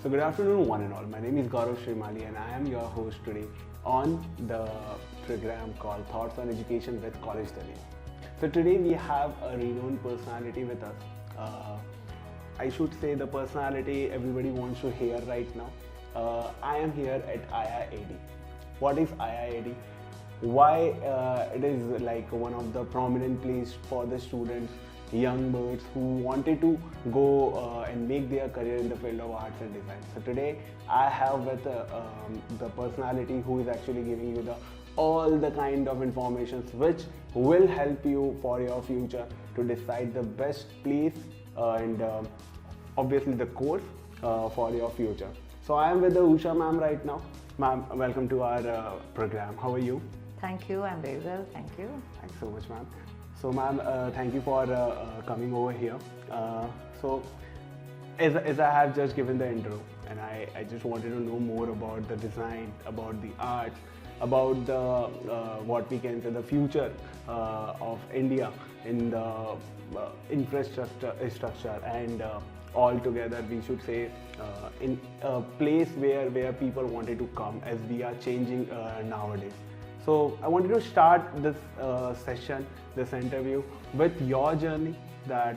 So good afternoon one and all. My name is Gaurav Srimali and I am your host today on the program called Thoughts on Education with College Delhi. So today we have a renowned personality with us. I should say the personality everybody wants to hear right now. I am here at IIAD. What is IIAD? Why it is like one of the prominent place for the students, young birds who wanted to go and make their career in the field of arts and design. So today I have with the personality who is actually giving you all the kind of informations which will help you for your future to decide the best place and obviously the course for your future. So I am with the Usha ma'am right now. Ma'am, welcome to our program. How are you? Thank you, I'm very well, thank you. Thanks so much, ma'am. So, ma'am, thank you for coming over here. So, as I have just given the intro, and I just wanted to know more about the design, about the arts, about the what we can say the future of India in the infrastructure and all together we should say in a place where people wanted to come as we are changing nowadays. So I wanted to start this session, this interview with your journey, that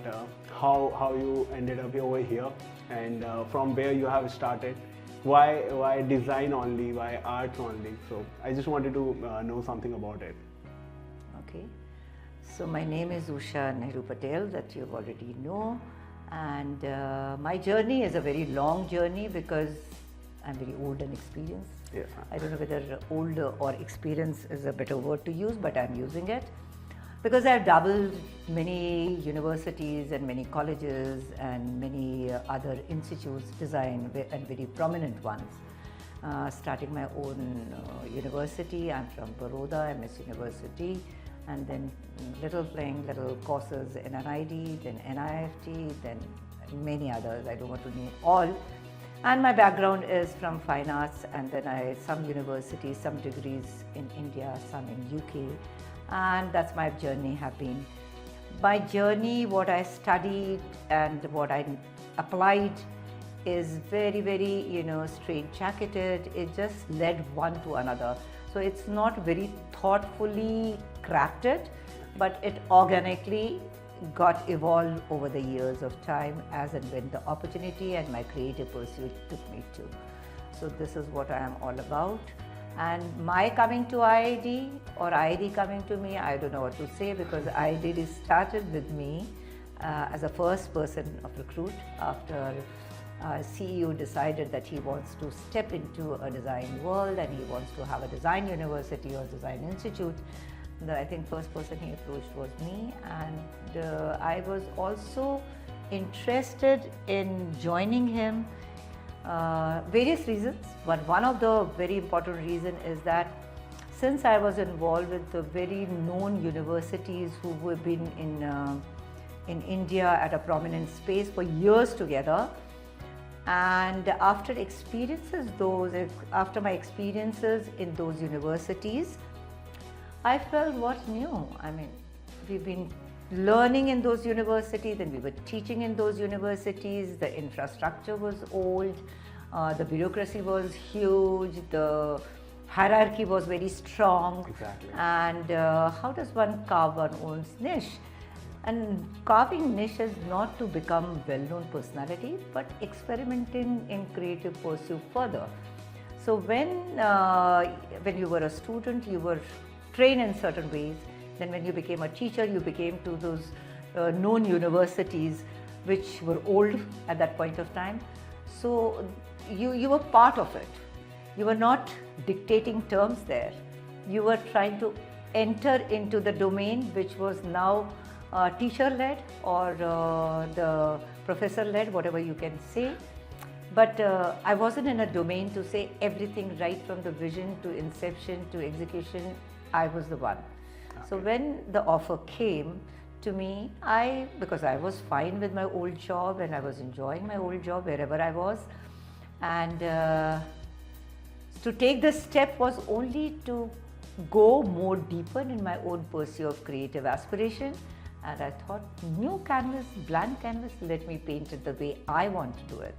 how you ended up over here and from where you have started. Why design only? Why arts only? So I just wanted to know something about it. Okay, so my name is Usha Nehru Patel, that you already know, and my journey is a very long journey because I'm very old and experienced. Yes, I don't know whether old or experience is a better word to use, but I'm using it because I've doubled many universities and many colleges and many other institutes, design and very prominent ones. Starting my own university, I'm from Baroda, MS University, and then little courses in NID, then NIFT, then many others, I don't want to name all. And my background is from fine arts, and then some universities, some degrees in India, some in UK, and that's my journey have been. My journey, what I studied and what I applied is very, very, straight-jacketed. It just led one to another. So it's not very thoughtfully crafted, but it organically got evolved over the years of time as and when the opportunity and my creative pursuit took me to. So this is what I am all about. And my coming to IID or IID coming to me, I don't know what to say, because IID started with me as a first person of recruit after CEO decided that he wants to step into a design world and he wants to have a design university or design institute. I think first person he approached was me, and I was also interested in joining him. Various reasons, but one of the very important reason is that since I was involved with the very known universities who have been in India at a prominent space for years together, and after my experiences in those universities, I felt what new. I mean, we've been learning in those universities, then we were teaching in those universities, the infrastructure was old, the bureaucracy was huge, the hierarchy was very strong. Exactly. And how does one carve one's own niche? And carving niche is not to become well-known personality, but experimenting in creative pursuit further. So when you were a student, you were trained in certain ways. Then when you became a teacher, you became to those known universities which were old at that point of time. So you were part of it. You were not dictating terms there. You were trying to enter into the domain which was now teacher-led or the professor-led, whatever you can say. But I wasn't in a domain to say everything right from the vision to inception to execution. I was the one. Okay. So when the offer came to me, because I was fine with my old job and I was enjoying my old job wherever I was, and to take the step was only to go more deeper in my own pursuit of creative aspiration. And I thought, new canvas, blank canvas, let me paint it the way I want to do it.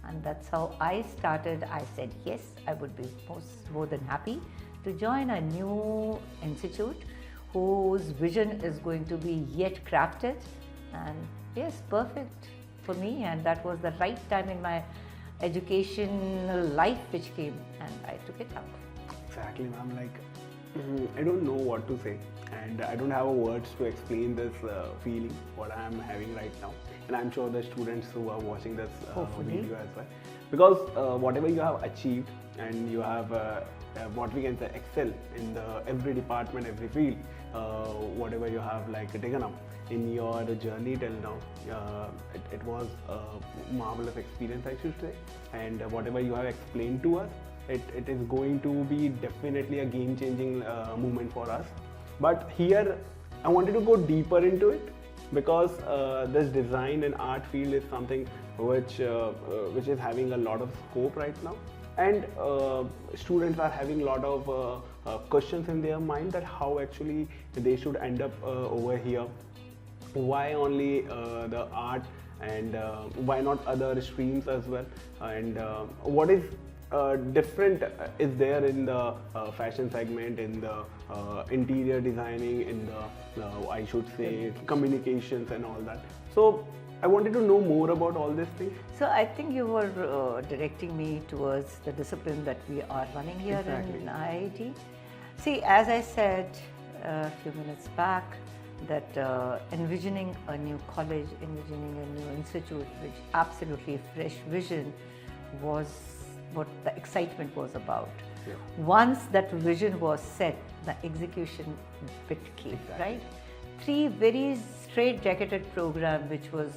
And that's how I started. I said yes, I would be more than happy to join a new institute whose vision is going to be yet crafted. And yes, perfect for me, and that was the right time in my educational life which came, and I took it up. Exactly, ma'am. I don't know what to say, and I don't have words to explain this feeling what I am having right now. And I'm sure the students who are watching this video as well, because whatever you have achieved, and you have what we can say excel in every department, every field, whatever you have taken up in your journey till now, it was a marvelous experience, I should say. And whatever you have explained to us, it is going to be definitely a game-changing moment for us. But here I wanted to go deeper into it, because this design and art field is something which is having a lot of scope right now, and students are having a lot of questions in their mind that how actually they should end up over here. Why only the art, and why not other streams as well, and what is different is there in the fashion segment, in the interior designing, in the I should say communications and all that. So I wanted to know more about all these things. So I think you were directing me towards the discipline that we are running here in IIAD. See, as I said a few minutes back, that envisioning a new college, envisioning a new institute, which absolutely fresh vision was what the excitement was about. Yeah. Once that vision was set, the execution bit came, right? 3 very straight-jacketed program which was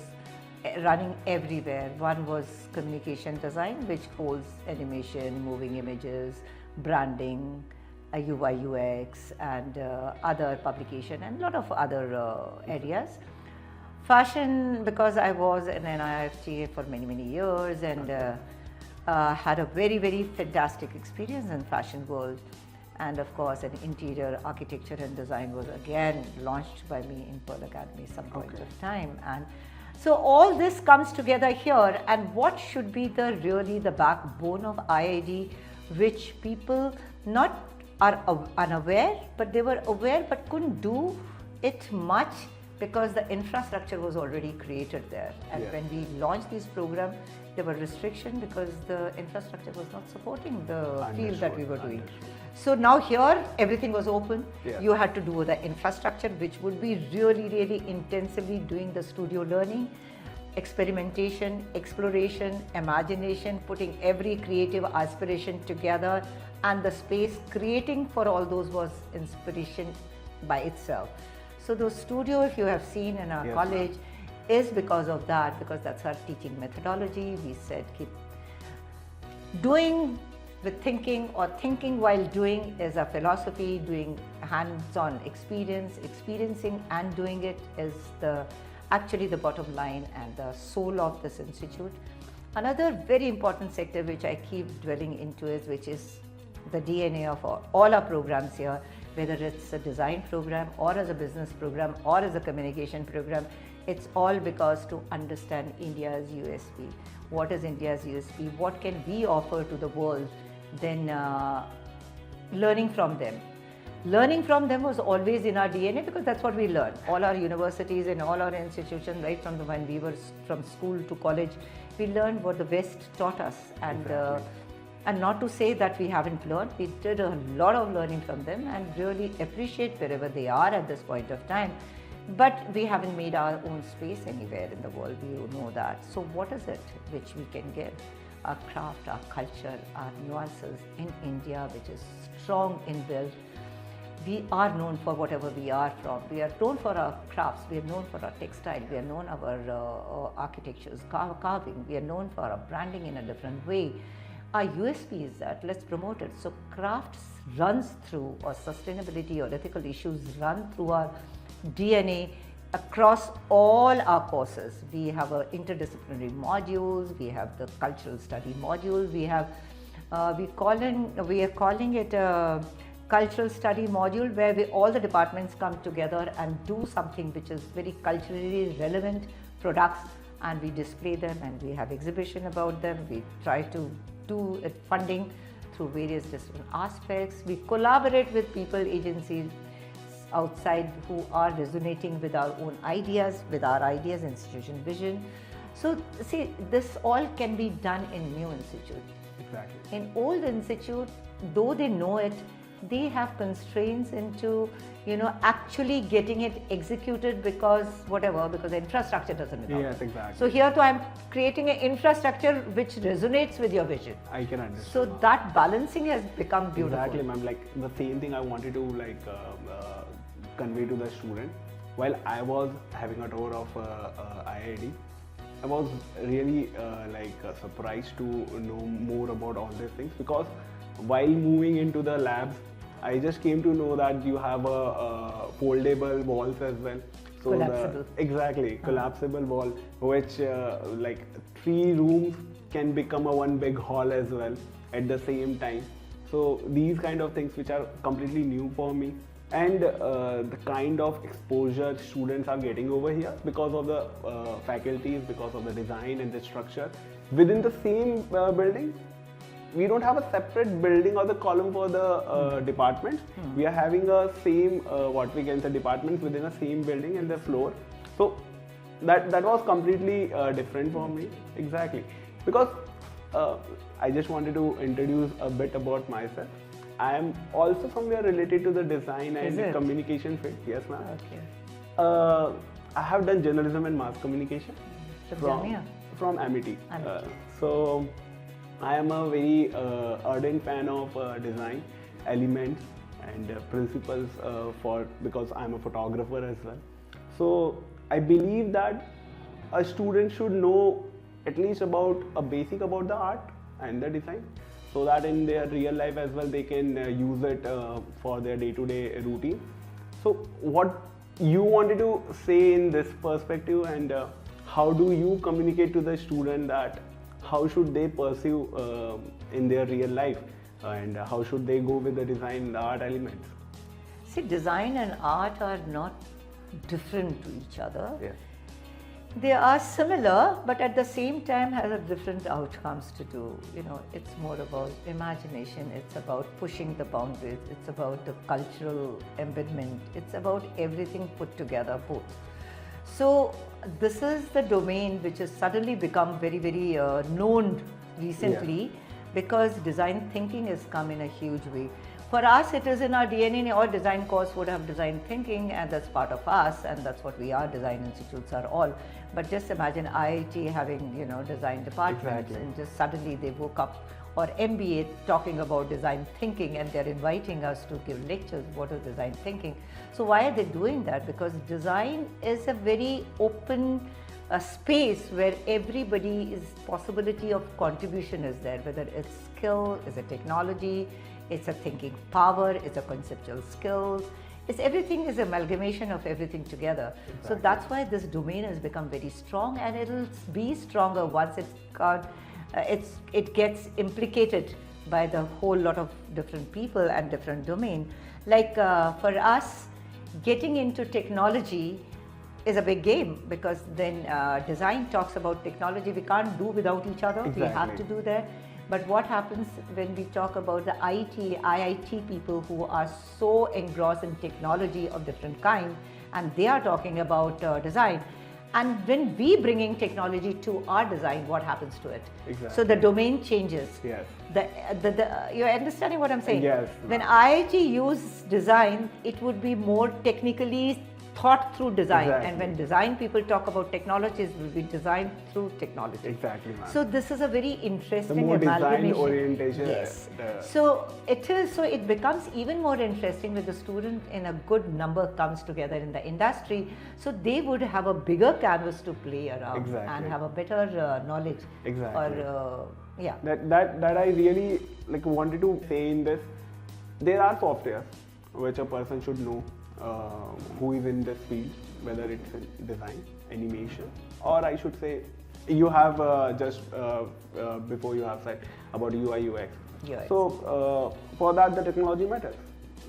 running everywhere. One was communication design, which holds animation, moving images, branding, UI UX, and other publication, and a lot of other areas. Fashion, because I was in NIFTA for many years, and had a very fantastic experience in fashion world. And of course, an interior architecture and design was again launched by me in Pearl Academy some point of time. And so all this comes together here, and what should be really the backbone of IIAD, which people not are unaware, but they were aware but couldn't do it much because the infrastructure was already created there. And when we launched this program, there were restrictions because the infrastructure was not supporting the field that we were doing. So now here everything was open. You had to do the infrastructure, which would be really intensively doing the studio learning, experimentation, exploration, imagination, putting every creative aspiration together, and the space creating for all those was inspiration by itself. So those studio, if you have seen in our college, is because of that, because that's our teaching methodology. We said keep doing with thinking, or thinking while doing is a philosophy. Doing hands-on experience, experiencing and doing it is actually the bottom line and the soul of this institute. Another very important sector which I keep dwelling into is, which is the DNA of all our programs here, whether it's a design program or as a business program or as a communication program. It's all because to understand India's USP. What is India's USP? What can we offer to the world? Then learning from them. Learning from them was always in our DNA, because that's what we learn. All our universities and all our institutions, right from when we were from school to college, we learned what the West taught us. And not to say that we haven't learned, we did a lot of learning from them and really appreciate wherever they are at this point of time. But we haven't made our own space anywhere in the world, we know that. So what is it which we can give? Our craft, our culture, our nuances in India, which is strong inbuilt. We are known for whatever we are from. We are known for our crafts, we are known for our textile, we are known for our architectures, carving, we are known for our branding in a different way. Our USP is that, let's promote it. So crafts runs through, or sustainability or ethical issues run through our DNA across all our courses. We have interdisciplinary modules, we have the cultural study module, we have, we are calling it a cultural study module, where all the departments come together and do something which is very culturally relevant products and we display them and we have exhibition about them. We try to do funding through various different aspects. We collaborate with people, agencies outside who are resonating with our own ideas, with our ideas, institution vision. So see, this all can be done in new institute. Exactly. In old institute, though they know it, they have constraints into, actually getting it executed because the infrastructure doesn't allow. Yes, exactly. So here too, I'm creating an infrastructure which resonates with your vision. I can understand. So that balancing has become beautiful. Exactly, ma'am. Like the same thing I wanted to convey to the student. While I was having a tour of IIAD, I was really surprised to know more about all these things, because while moving into the labs, I just came to know that you have a foldable walls as well. So collapsible. Exactly, collapsible wall, which 3 rooms can become a one big hall as well at the same time. So these kind of things which are completely new for me, and the kind of exposure students are getting over here because of the faculties, because of the design and the structure within the same building. We don't have a separate building or the column for the departments. We are having a same departments within a same building and the floor. So that was completely different for me. Exactly, because I just wanted to introduce a bit about myself. I am also somewhere related to the design and communication field. Yes, ma'am. Okay. I have done journalism and mass communication from MIT. So I am a very ardent fan of design elements and principles because I am a photographer as well. So I believe that a student should know at least about a basic about the art and the design, so that in their real life as well they can use it for their day-to-day routine. So what you wanted to say in this perspective, and how do you communicate to the student that how should they pursue in their real life, and how should they go with the design and the art elements? See, design and art are not different to each other. Yes. They are similar, but at the same time have different outcomes to do. It's more about imagination, it's about pushing the boundaries, it's about the cultural embedment, it's about everything put together, both. So this is the domain which has suddenly become very, very known recently, because design thinking has come in a huge way. For us, it is in our DNA. All design course would have design thinking, and that's part of us, and that's what we are. Design institutes are all. But just imagine IIT having, design departments, and just suddenly they woke up, or MBA talking about design thinking, and they're inviting us to give lectures. What is design thinking? So why are they doing that? Because design is a very open space where everybody is possibility of contribution is there, whether it's skill, is a technology, it's a thinking power, it's a conceptual skills, it's everything is amalgamation of everything together. Exactly. So that's why this domain has become very strong, and it'll be stronger once it gets implicated by the whole lot of different people and different domain. Like for us, getting into technology is a big game, because then design talks about technology. We can't do without each other. Exactly. We have to do that. But what happens when we talk about the IIT people who are so engrossed in technology of different kind, and they are talking about design, and when we bringing technology to our design, what happens to it? Exactly. So the domain changes. Yes. You're understanding what I'm saying? Yes. When IIT use design, it would be more technically thought through design. Exactly. And when design people talk about technologies, will be designed through technology. Exactly, ma'am. So this is a very interesting the more amalgamation. design orientation. Yes. So it is. So it becomes even more interesting when the student in a good number comes together in the industry. So they would have a bigger canvas to play around. Exactly. And have a better knowledge. Exactly. Or yeah. That I really wanted to say in this. There are softwares which a person should know who is in this field, whether it's in design, animation, or I should say, you have just before you have said about UI UX. UX. So for that the technology matters.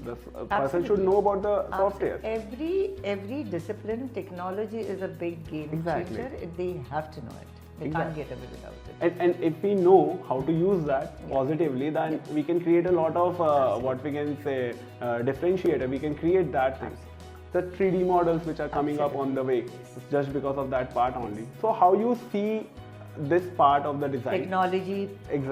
The person should know about the software. Every discipline, technology is a big game changer. They have to know it. They can't get away without it. And if we know how to use that positively, then we can create a lot of what we can say differentiator. We can create that thing. The 3D models which are coming up on the way, just because of that part only. So how you see this part of the design? Technology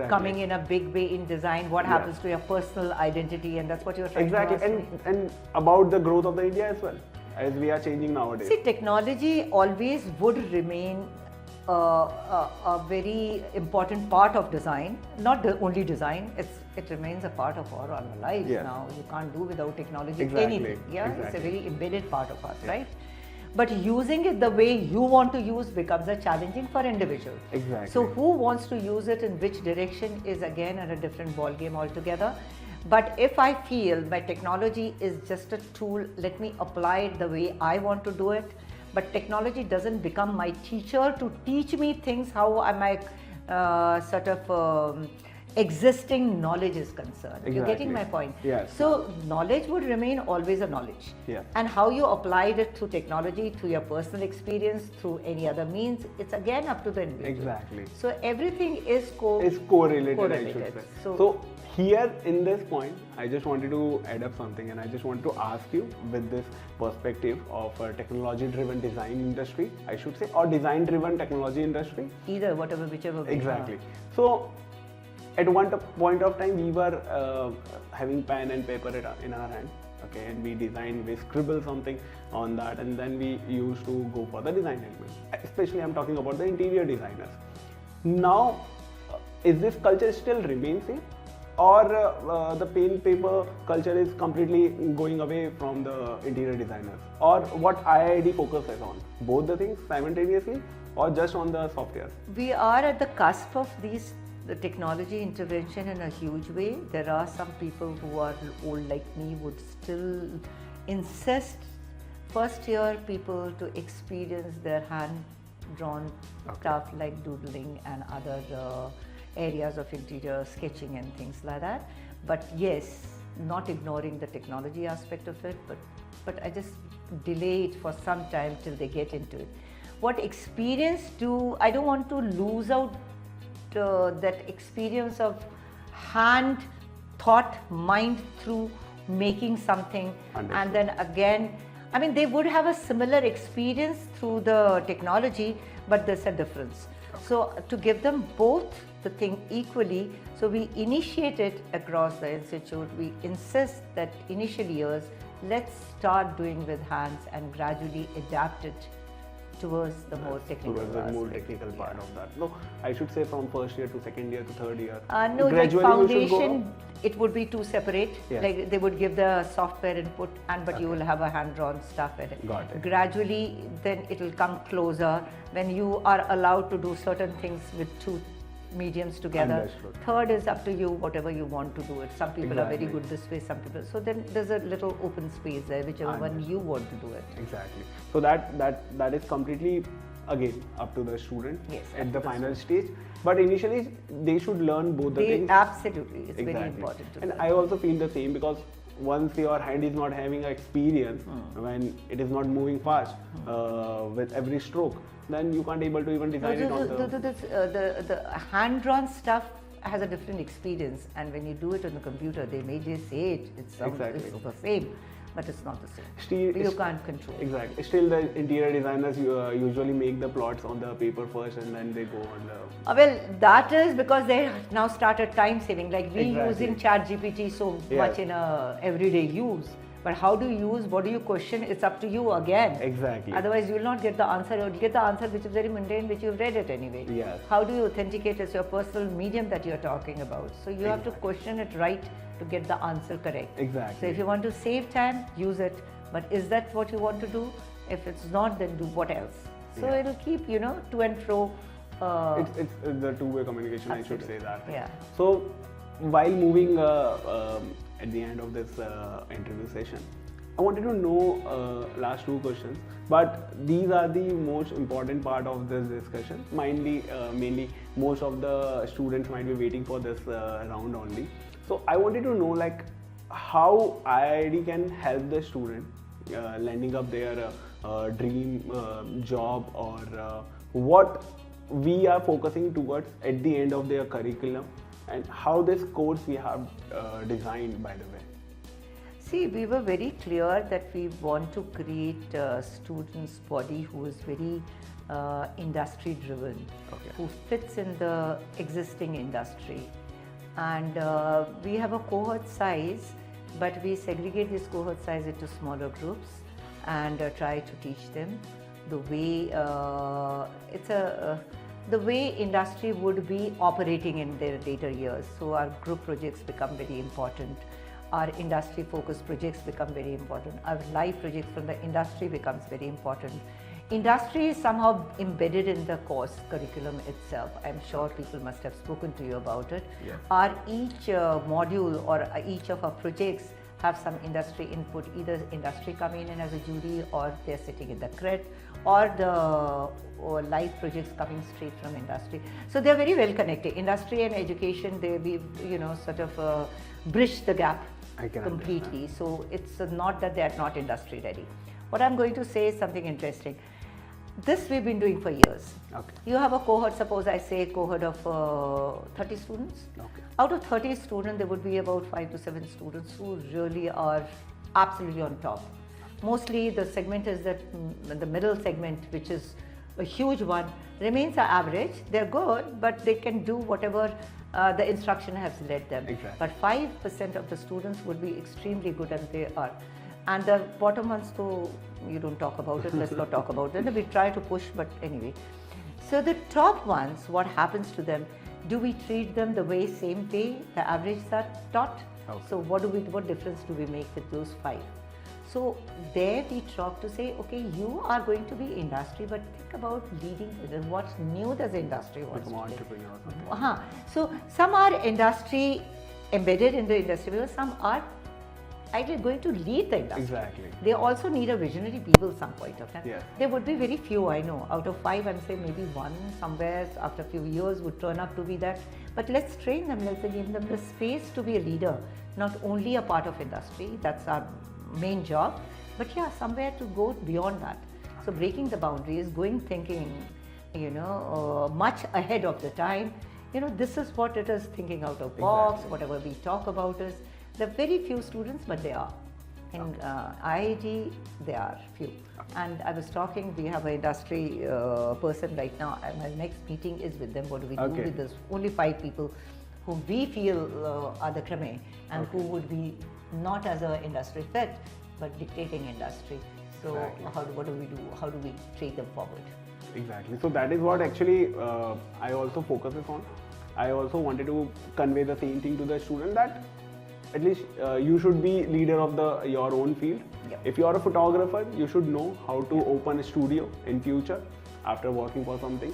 coming in a big way in design. What happens to your personal identity, and that's what you're trying to ask me. And about the growth of the India as well, as we are changing nowadays. See, technology always would remain a very important part of design, not the only design. It remains a part of our lives now. You can't do without technology anything. It's a very embedded part of us, right? But using it the way you want to use becomes a challenging for individuals. So who wants to use it in which direction is again at a different ball game altogether. But if I feel my technology is just a tool, let me apply it the way I want to do it. But technology doesn't become my teacher to teach me things how my existing knowledge is concerned. You're getting my point? Yes. So knowledge would remain always a knowledge. And how you applied it through technology, through your personal experience, through any other means, it's again up to the individual. So everything is correlated, I should say. So here in this point, I just wanted to add up something, and I just want to ask you with this perspective of a technology-driven design industry, I should say, or design-driven technology industry. Either, whichever way. So at one point of time, we were having pen and paper in our hand, and we scribble something on that, and then we used to go for the design element. Especially I'm talking about the interior designers. Now, is this culture still remain same? Or the pen paper culture is completely going away from the interior designers? Or what IIAD focuses on? Both the things simultaneously, or just on the software? We are at the cusp of the technology intervention in a huge way. There are some people who are old like me would still insist first year people to experience their hand drawn stuff like doodling and other areas of interior sketching and things like that. But yes, not ignoring the technology aspect of it, but I just delay it for some time till they get into it. What experience I don't want to lose out that experience of hand, thought, mind through making something. And then again, I mean, they would have a similar experience through the technology, but there's a difference. So to give them both the thing equally, so we initiate it across the institute. We insist that initial years, let's start doing with hands and gradually adapt it towards the more technical part of that. No, I should say from first year to second year to third year. No, like foundation, it would be two separate. Like they would give the software input, but you will have a hand-drawn stuff in it. Got it. Gradually, then it will come closer when you are allowed to do certain things with two mediums together. Understood. Third is up to you, whatever you want to do it. Some people are very good this way, some people. So then there's a little open space there, whichever one you want to do it. Exactly. So that is completely again up to the student at the final stage. But initially they should learn both the things. Absolutely, it's very important to learn. And I also feel the same, because once your hand is not having experience, when it is not moving fast with every stroke, then you can't able to even design it on the hand-drawn stuff has a different experience, and when you do it on the computer, they may just say it's the same, but it's not the same. You can't control. Exactly. Still, the interior designers usually make the plots on the paper first, and then they go on the. Well, that is because they now started time saving. Like we using ChatGPT so much in everyday use. But how do you use, what do you question, it's up to you again. Exactly. Otherwise, you will not get the answer. You'll get the answer which is very mundane, which you've read it anyway. Yes. How do you authenticate as your personal medium that you're talking about? So you have to question it right to get the answer correct. Exactly. So if you want to save time, use it. But is that what you want to do? If it's not, then do what else? So it'll keep, to and fro. It's the two-way communication, Absolutely. I should say that. Yeah. So while moving at the end of this interview session, I wanted to know last two questions, but these are the most important part of this discussion. Mainly most of the students might be waiting for this round only. So I wanted to know, like, how IIAD can help the student landing up their dream job, or what we are focusing towards at the end of their curriculum, and how this course we have designed, by the way. See, we were very clear that we want to create a student's body who is very industry driven, Okay. who fits in the existing industry. And we have a cohort size, but we segregate this cohort size into smaller groups and try to teach them the way the way industry would be operating in their later years. So our group projects become very important. Our industry focused projects become very important. Our live projects from the industry becomes very important. Industry is somehow embedded in the course curriculum itself. I'm sure people must have spoken to you about it. Yeah. Our each module or each of our projects have some industry input. Either industry coming in as a jury, or they're sitting in the cred, or the live projects coming straight from industry. So they're very well connected. Industry and education, we sort of bridge the gap I can completely. understand. So it's not that they are not industry ready. What I'm going to say is something interesting. This we've been doing for years. Okay. You have a cohort, suppose I say a cohort of 30 students. Okay. Out of 30 students, there would be about 5 to 7 students who really are absolutely on top. Mostly the segment is that the middle segment, which is a huge one, remains are average. They're good, but they can do whatever the instruction has led them. Exactly. But 5% of the students would be extremely good, and they are. And the bottom ones, though you don't talk about it, let's not talk about it. We try to push, but anyway. So the top ones, what happens to them? Do we treat them the same way the average are taught? Okay. So what difference do we make with those 5? So there we talk to say, okay, you are going to be industry, but think about leading. What's new does the industry wants Become to do? entrepreneur or something. So some are industry embedded in the industry, because some are either going to lead the industry. Exactly. They also need a visionary people some point of time. Yes. There would be very few, I know. Out of 5, I'm saying maybe 1 somewhere after a few years would turn up to be that. But let's train them, let's give them the space to be a leader, not only a part of industry, that's our main job, but yeah, somewhere to go beyond that. So breaking the boundaries, going thinking, much ahead of the time. This is what it is, thinking out of box. Exactly. Whatever we talk about is, there are very few students, but they are. In IIT, there are few. And I was talking, we have an industry person right now, and my next meeting is with them. What do we do with this? Only 5 people whom we feel are the creme, and who would be not as an industry fit, but dictating industry. So Exactly. what do we do? How do we take them forward? Exactly. So that is what actually I also focuses on. I also wanted to convey the same thing to the student, that at least you should be leader of your own field. Yep. If you are a photographer, you should know how to open a studio in future after working for something.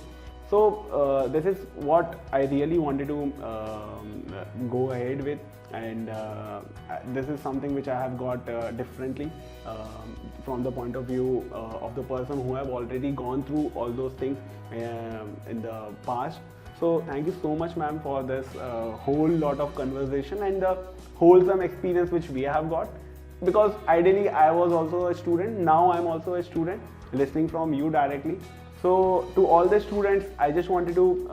So this is what I really wanted to go ahead with, and this is something which I have got differently from the point of view of the person who have already gone through all those things in the past. So thank you so much, ma'am, for this whole lot of conversation and the wholesome experience which we have got. Because ideally I was also a student, now I'm also a student, listening from you directly. So to all the students, I just wanted to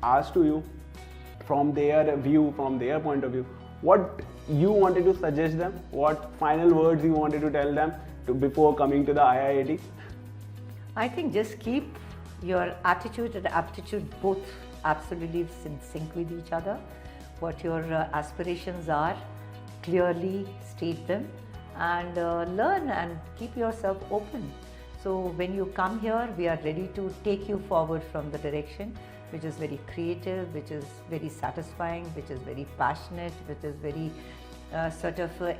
ask to you, from their view, from their point of view, what you wanted to suggest them, what final words you wanted to tell them before coming to the IIAD? I think just keep your attitude and aptitude both absolutely in sync with each other. What your aspirations are, clearly state them, and learn and keep yourself open. So when you come here, we are ready to take you forward from the direction which is very creative, which is very satisfying, which is very passionate, which is very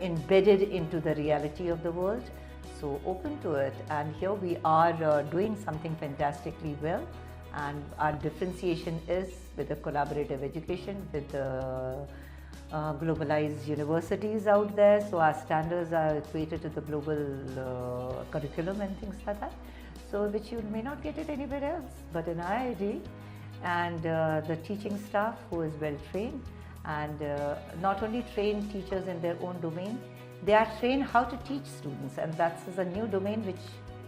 embedded into the reality of the world. So open to it, and here we are doing something fantastically well, and our differentiation is with the collaborative education, with the globalized universities out there. So our standards are equated to the global curriculum and things like that, so which you may not get it anywhere else but in IIT. And the teaching staff who is well trained, and not only train teachers in their own domain, they are trained how to teach students, and that's a new domain which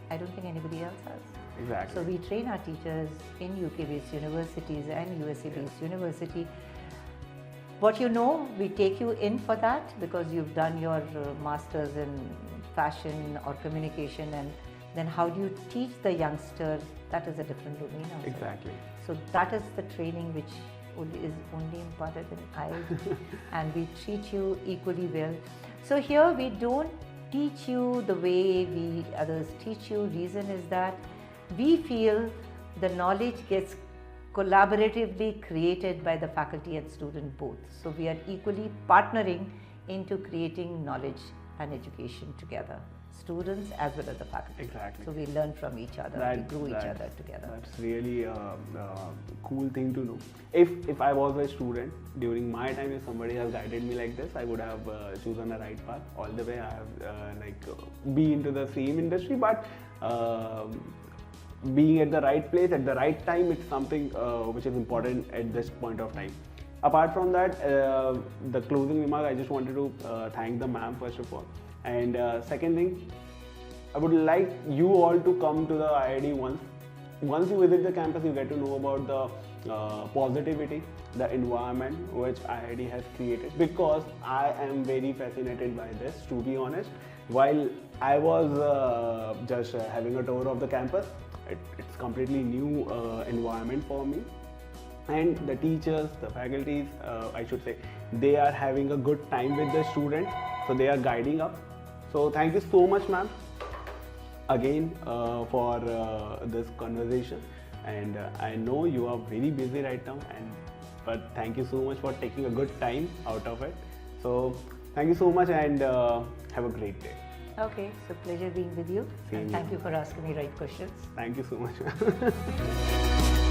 I don't think anybody else has. Exactly. So we train our teachers in UK-based universities and USA-based university. What you know, we take you in for that because you've done your masters in fashion or communication, and then how do you teach the youngster? That is a different domain also. Exactly. So that is the training which is only imparted in IIAD, and we treat you equally well. So here we don't teach you the way we others teach you. Reason is that we feel the knowledge gets collaboratively created by the faculty and student both. So we are equally partnering into creating knowledge and education together, students as well as the faculty. Exactly. So we learn from each other, we grow each other together. That's really a cool thing to know. If I was a student during my time, if somebody has guided me like this, I would have chosen the right path all the way. I have be into the same industry, but being at the right place at the right time, it's something which is important at this point of time. Apart from that, the closing remark, I just wanted to thank the ma'am first of all. And second thing, I would like you all to come to the IIAD once. Once you visit the campus, you get to know about the positivity, the environment which IIAD has created. Because I am very fascinated by this, to be honest. While I was just having a tour of the campus, it's completely new environment for me. And the teachers, the faculties, I should say, they are having a good time with the students. So they are guiding up. So thank you so much, ma'am, again for this conversation. And I know you are very busy right now, but thank you so much for taking a good time out of it. So thank you so much, and have a great day. Okay, so pleasure being with you. Same and thank you for asking me right questions. Thank you so much.